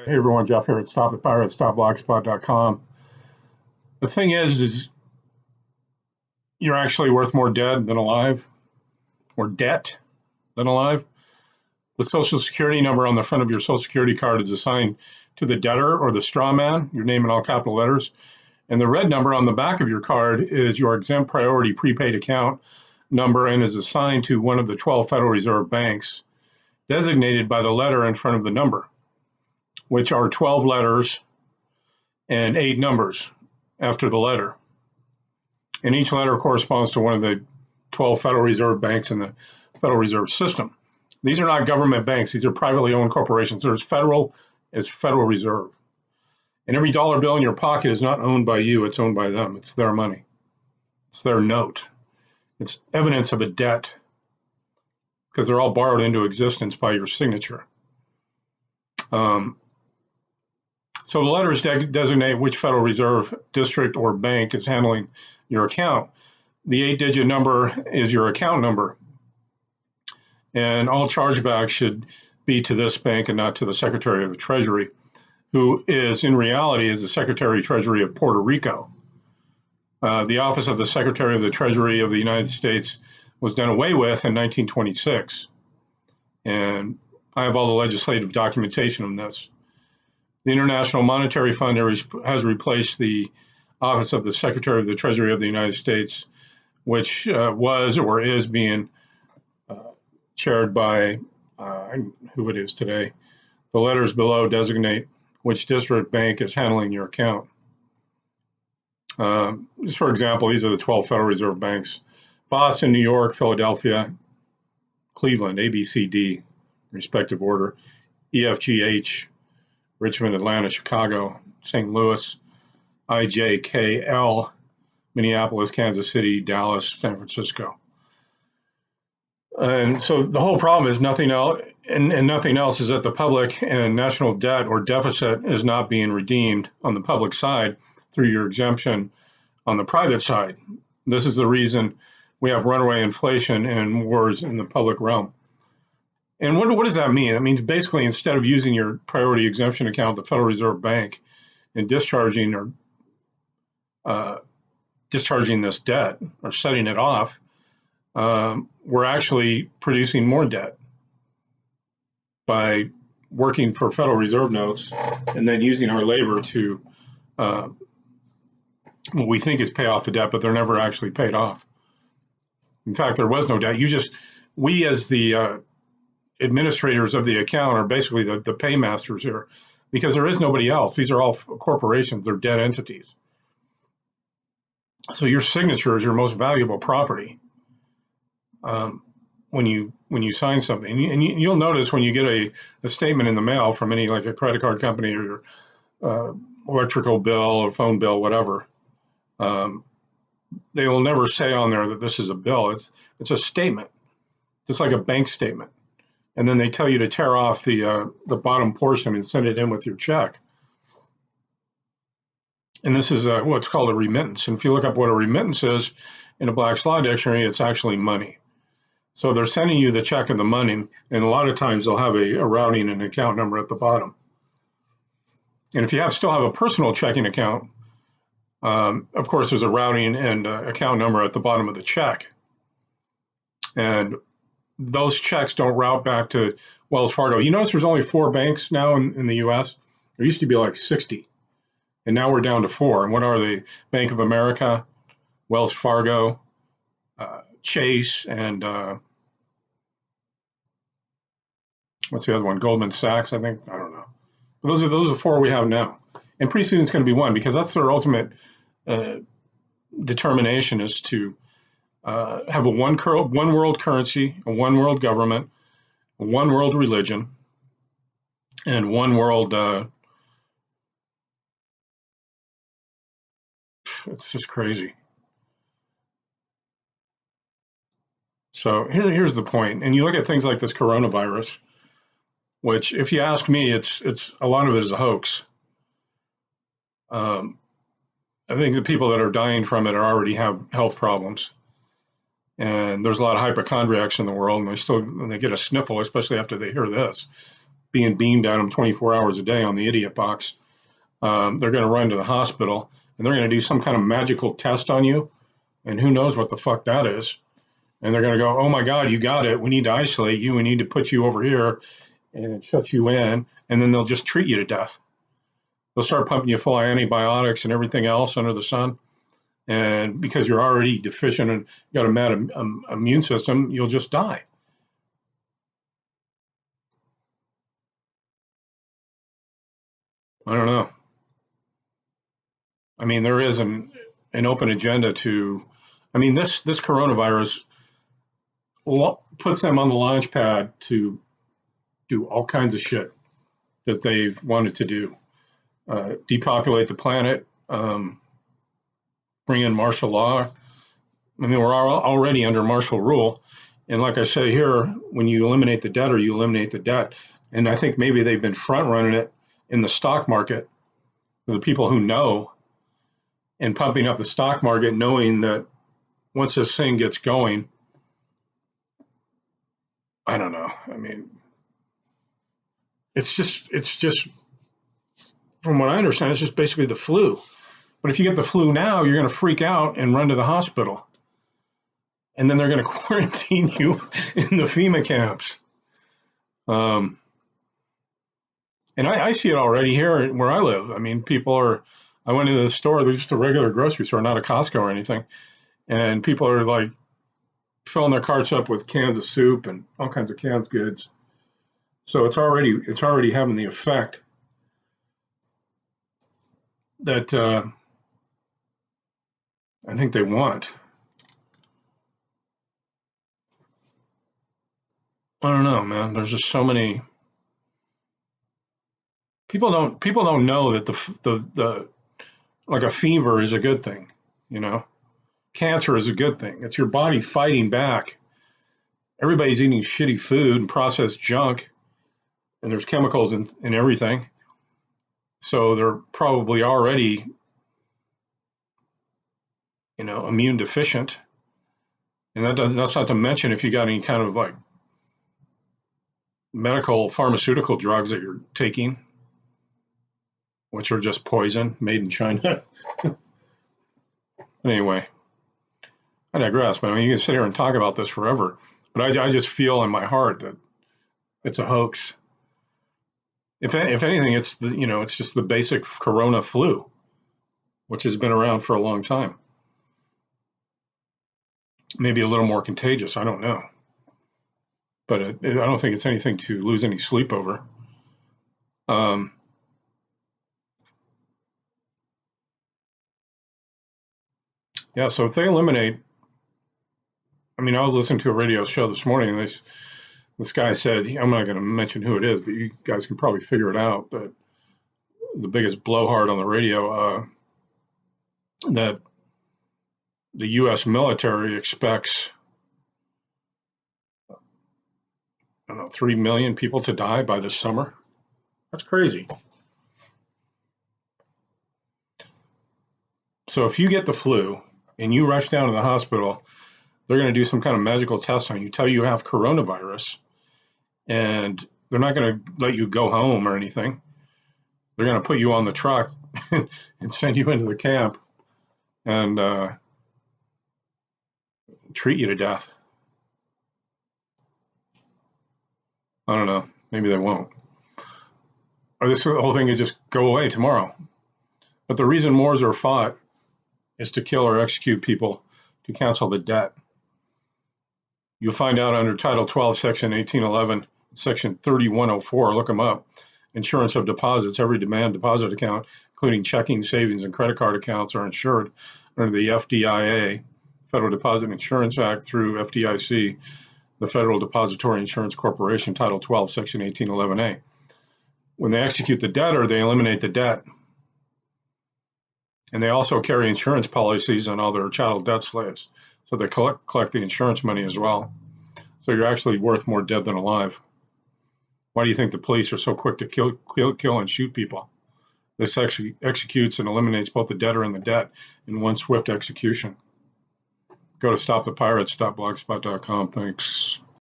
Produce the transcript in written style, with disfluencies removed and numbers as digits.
Hey everyone, Jeff here at Stop the Pirates, stopblogspot.com. The thing is you're actually worth more dead than alive, or debt than alive. The Social Security number on the front of your Social Security card is assigned to the debtor or the straw man, your name in all capital letters. And the red number on the back of your card is your exempt priority prepaid account number and is assigned to one of the 12 Federal Reserve banks, designated by the letter in front of the number, which are 12 letters and 8 numbers after the letter. And each letter corresponds to one of the 12 Federal Reserve banks in the Federal Reserve System. These are not government banks. These are privately owned corporations. There's Federal Reserve. And every dollar bill in your pocket is not owned by you. It's owned by them. It's their money. It's their note. It's evidence of a debt because they're all borrowed into existence by your signature. So the letters designate which Federal Reserve district or bank is handling your account. The 8-digit number is your account number. And all chargebacks should be to this bank and not to the Secretary of the Treasury, who is in reality is the Secretary of Treasury of Puerto Rico. The office of the Secretary of the Treasury of the United States was done away with in 1926. And I have all the legislative documentation on this. The International Monetary Fund has replaced the office of the Secretary of the Treasury of the United States, which was or is being chaired by who it is today. The letters below designate which district bank is handling your account. Just for example, these are the 12 Federal Reserve banks: Boston, New York, Philadelphia, Cleveland, ABCD, respective order, EFGH, Richmond, Atlanta, Chicago, St. Louis, IJKL, Minneapolis, Kansas City, Dallas, San Francisco. And so the whole problem is nothing else, and nothing else is that the public and national debt or deficit is not being redeemed on the public side through your exemption on the private side. This is the reason we have runaway inflation and wars in the public realm. And what does that mean? It means basically instead of using your priority exemption account at the Federal Reserve Bank and discharging this debt or setting it off, we're actually producing more debt by working for Federal Reserve notes and then using our labor to what we think is pay off the debt, but they're never actually paid off. In fact, there was no debt. We as the administrators of the account are basically the paymasters here, because there is nobody else. These are all corporations. They're dead entities. So your signature is your most valuable property when you sign something. And you'll notice when you get a statement in the mail from any, like a credit card company or your electrical bill or phone bill, whatever, they will never say on there that this is a bill. It's a statement, just like a bank statement. And then they tell you to tear off the bottom portion and send it in with your check. And this is what's called a remittance. And if you look up what a remittance is in a Black's Law Dictionary, it's actually money. So they're sending you the check and the money, and a lot of times they'll have a routing and account number at the bottom. And if you still have a personal checking account, of course, there's a routing and account number at the bottom of the check. And those checks don't route back to Wells Fargo. You notice there's only 4 banks now in the U.S. There used to be like 60, and now we're down to 4. And what are they? Bank of America, Wells Fargo, Chase, and what's the other one? Goldman Sachs, I think. I don't know. But those are the 4 we have now. And pretty soon it's going to be 1, because that's their ultimate determination, is to have a one world currency, a one world government, a one world religion, and one world. It's just crazy. So here's the point. And you look at things like this coronavirus, which, if you ask me, it's a lot of it is a hoax. I think the people that are dying from it already have health problems. And there's a lot of hypochondriacs in the world, and when they get a sniffle, especially after they hear this, being beamed at them 24 hours a day on the idiot box. They're going to run to the hospital and they're going to do some kind of magical test on you. And who knows what the fuck that is. And they're going to go, oh my God, you got it. We need to isolate you. We need to put you over here and shut you in. And then they'll just treat you to death. They'll start pumping you full of antibiotics and everything else under the sun. And because you're already deficient and got a bad immune system, you'll just die. I don't know. I mean, there is an open agenda to, I mean, this coronavirus puts them on the launch pad to do all kinds of shit that they've wanted to do. Depopulate the planet, bring in martial law. I mean, we're already under martial rule. And like I say here, when you eliminate the debtor, you eliminate the debt. And I think maybe they've been front running it in the stock market for the people who know, and pumping up the stock market, knowing that once this thing gets going, I don't know. I mean, it's just from what I understand, it's just basically the flu. But if you get the flu now, you're going to freak out and run to the hospital. And then they're going to quarantine you in the FEMA camps. And I see it already here where I live. I mean, I went into the store, there's just a regular grocery store, not a Costco or anything. And people are like filling their carts up with cans of soup and all kinds of canned goods. So it's already having the effect that I think they want. I don't know, man. There's just so many people don't know that the like a fever is a good thing, you know. Cancer is a good thing. It's your body fighting back. Everybody's eating shitty food and processed junk, and there's chemicals in everything. So they're probably already, immune deficient. And that's not to mention if you got any kind of like medical pharmaceutical drugs that you're taking, which are just poison made in China. Anyway, I digress, man. I mean, you can sit here and talk about this forever, but I just feel in my heart that it's a hoax. If anything, it's it's just the basic corona flu, which has been around for a long time. Maybe a little more contagious. I don't know, but I don't think it's anything to lose any sleep over. Yeah. So if they eliminate, I mean, I was listening to a radio show this morning, and this guy said, I'm not going to mention who it is, but you guys can probably figure it out. But the biggest blowhard on the radio, that the U.S. military expects, I don't know, 3 million people to die by this summer. That's crazy. So if you get the flu and you rush down to the hospital, they're going to do some kind of magical test on you, tell you have coronavirus, and they're not going to let you go home or anything. They're going to put you on the truck and send you into the camp and treat you to death. I don't know. Maybe they won't. Or this whole thing could just go away tomorrow. But the reason wars are fought is to kill or execute people to cancel the debt. You'll find out under Title 12, Section 1811, Section 3104, look them up. Insurance of deposits, every demand deposit account, including checking, savings, and credit card accounts, are insured under the FDIA, Federal Deposit Insurance Act, through FDIC, the Federal Depository Insurance Corporation, Title 12, Section 1811A. When they execute the debtor, they eliminate the debt. And they also carry insurance policies on all their chattel debt slaves. So they collect the insurance money as well. So you're actually worth more dead than alive. Why do you think the police are so quick to kill and shoot people? This executes and eliminates both the debtor and the debt in one swift execution. Go to stopthepirates.blogspot.com. Thanks.